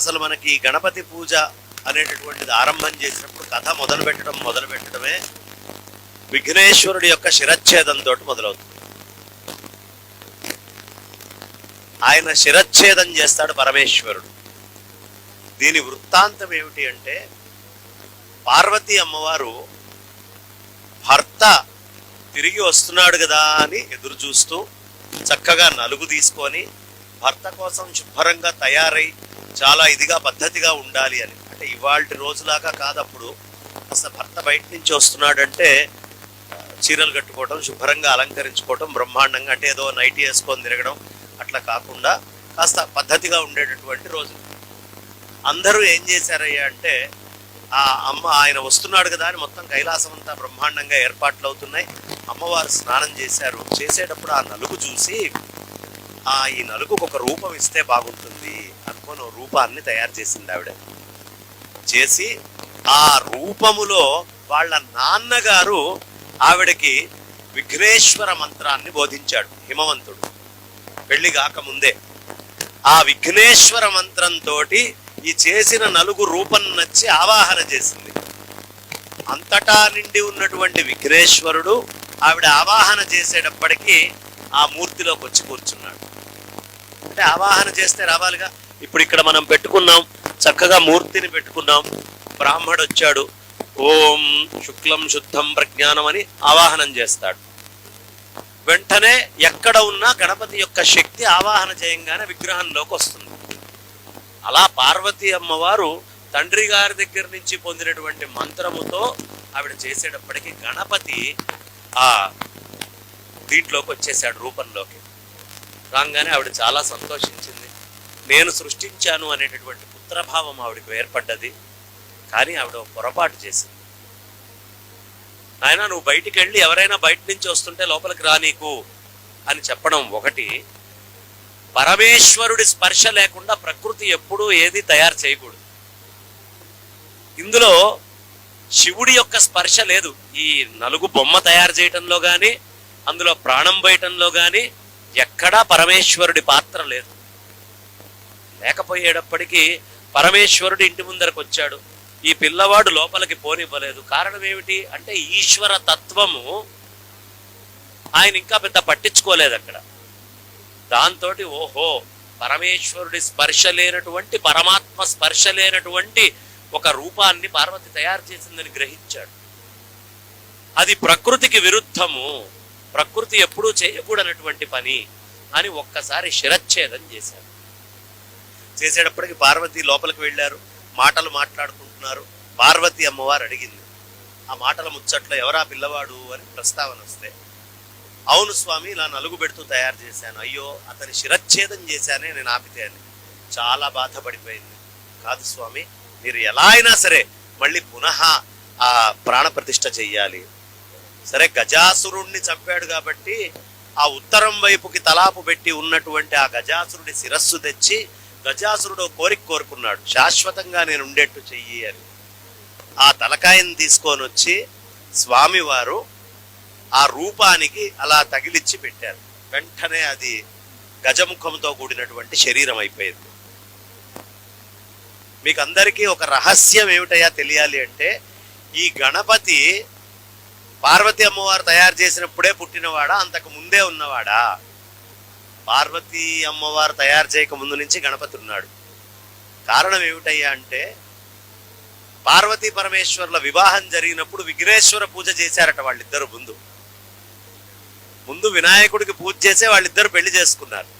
అసలు మనకి గణపతి పూజ అనేటటువంటిది ఆరంభం చేసినప్పుడు కథ మొదలు పెట్టడమే విఘ్నేశ్వరుడి యొక్క శిరచ్ఛేదంతో మొదలవుతుంది. ఆయన శిరచ్ఛేదం చేస్తాడు పరమేశ్వరుడు. దీని వృత్తాంతం ఏమిటి అంటే, పార్వతీ అమ్మవారు భర్త తిరిగి వస్తున్నాడు కదా అని ఎదురు చూస్తూ చక్కగా నలుగు తీసుకొని భర్త కోసం శుభ్రంగా తయారై చాలా ఇదిగా పద్ధతిగా ఉండాలి అని. అంటే ఇవాళ రోజులాగా కాదప్పుడు. అసలు భర్త బయట నుంచి వస్తున్నాడంటే చీరలు కట్టుకోవడం, శుభ్రంగా అలంకరించుకోవడం, బ్రహ్మాండంగా, అంటే ఏదో నైటీ వేసుకొని తిరగడం అట్లా కాకుండా కాస్త పద్ధతిగా ఉండేటటువంటి రోజు. అందరూ ఏం చేశారయ్యా అంటే, ఆయన వస్తున్నాడు కదా అని మొత్తం కైలాసం అంతా బ్రహ్మాండంగా ఏర్పాట్లు అవుతున్నాయి. అమ్మవారు స్నానం చేశారు. చేసేటప్పుడు ఆ నలుగు చూసి ఈ నలుగుకు ఒక రూపం ఇస్తే బాగుంటుంది అనుకొని రూపాన్ని తయారు చేసింది ఆవిడ. చేసి ఆ రూపములో వాళ్ళ నాన్నగారు ఆవిడకి విఘ్నేశ్వర మంత్రాన్ని బోధించాడు. హిమవంతుడు పెళ్లి కాకముందే ఆ విఘ్నేశ్వర మంత్రంతో ఈ చేసిన నలుగు రూపం నచ్చి ఆవాహన చేసింది. అంతటా నిండి ఉన్నటువంటి విఘ్నేశ్వరుడు ఆవిడ ఆవాహన చేసేటప్పటికీ ఆ మూర్తిలోకి వచ్చి కూర్చున్నాడు. అంటే ఆవాహన చేస్తే రావాలిగా. ఇప్పుడు ఇక్కడ మనం పెట్టుకున్నాం, చక్కగా మూర్తిని పెట్టుకున్నాం, బ్రాహ్మడు వచ్చాడు, ఓం శుక్లం శుద్ధం ప్రజ్ఞానం అని ఆవాహనం చేస్తాడు. వెంటనే ఎక్కడ ఉన్నా గణపతి యొక్క శక్తి ఆవాహన చేయంగానే విగ్రహంలోకి వస్తుంది. అలా పార్వతీ అమ్మవారు తండ్రి గారి దగ్గర నుంచి పొందినటువంటి మంత్రముతో ఆవిడ చేసేటప్పటికి గణపతి ఆ దీంట్లోకి వచ్చేసాడు, రూపంలోకి రాగానే ఆవిడ చాలా సంతోషించింది. నేను సృష్టించాను అనేటటువంటి పుత్రభావం ఆవిడకు ఏర్పడ్డది. కానీ ఆవిడ పొరపాటు చేసింది. ఆయన నువ్వు బయటికి వెళ్ళి ఎవరైనా బయట నుంచి వస్తుంటే లోపలికి రా నీకు అని చెప్పడం ఒకటి. పరమేశ్వరుడి స్పర్శ లేకుండా ప్రకృతి ఎప్పుడూ ఏది తయారు చేయకూడదు. ఇందులో శివుడి యొక్క స్పర్శ లేదు. ఈ నలుగు బొమ్మ తయారు చేయటంలో కానీ, అందులో ప్రాణం పోయటంలో కానీ ఎక్కడా పరమేశ్వరుడి పాత్ర లేదు. లేకపోయేటప్పటికీ పరమేశ్వరుడు ఇంటి ముందరకు వచ్చాడు. ఈ పిల్లవాడు లోపలికి పోనివ్వలేదు. కారణం ఏమిటి అంటే ఈశ్వర తత్వము ఆయన ఇంకా పెద్ద పట్టించుకోలేదు అక్కడ. దాంతో ఓహో, పరమేశ్వరుడి స్పర్శ లేనటువంటి, పరమాత్మ స్పర్శ లేనటువంటి ఒక రూపాన్ని పార్వతి తయారు చేసిందని గ్రహించాడు. అది ప్రకృతికి విరుద్ధము, ప్రకృతి ఎప్పుడూ చేయకూడనటువంటి పని అని ఒక్కసారి శిరచ్ఛేదం చేశారు. చేసేటప్పటికి పార్వతి లోపలికి వెళ్ళారు, మాటలు మాట్లాడుకుంటున్నారు. పార్వతి అమ్మవారు అడిగింది, ఆ మాటల ముచ్చట్లో ఎవరా పిల్లవాడు అని ప్రస్తావన వస్తే, అవును స్వామి, ఇలా నలుగు పెడుతూ తయారు చేశాను, అయ్యో అతని శిరచ్ఛేదం చేశానే నేను ఆపితే అని చాలా బాధపడిపోయింది. కాదు స్వామి, మీరు ఎలా అయినా సరే మళ్ళీ పునః ఆ ప్రాణ ప్రతిష్ఠ చెయ్యాలి. సరే, గజాసురుణ్ణి చంపాడు కాబట్టి ఆ ఉత్తరం వైపుకి తలాపు పెట్టి ఉన్నటువంటి ఆ గజాసురుడి శిరస్సు తెచ్చి, గజాసురుడు కోరుకున్నాడు, శాశ్వతంగా నేను ఉండేట్టు చెయ్యి అని. ఆ తలకాయని తీసుకొని వచ్చి స్వామివారు ఆ రూపానికి అలా తగిలిచ్చి పెట్టారు. వెంటనే అది గజముఖంతో కూడినటువంటి శరీరం అయిపోయింది. మీకు అందరికీ ఒక రహస్యం ఏమిటయా తెలియాలి అంటే, ఈ గణపతి పార్వతి అమ్మవారు తయారు చేసినప్పుడే పుట్టినవాడా, అంతకు ముందే ఉన్నవాడా? పార్వతీ అమ్మవారు తయారు చేయక ముందు నుంచి గణపతి ఉన్నాడు. కారణం ఏమిటయ్యా అంటే, పార్వతీ పరమేశ్వరుల వివాహం జరిగినప్పుడు విఘ్నేశ్వర పూజ చేశారట వాళ్ళిద్దరు. ముందు వినాయకుడికి పూజ చేసే వాళ్ళిద్దరు పెళ్లి చేసుకున్నారు.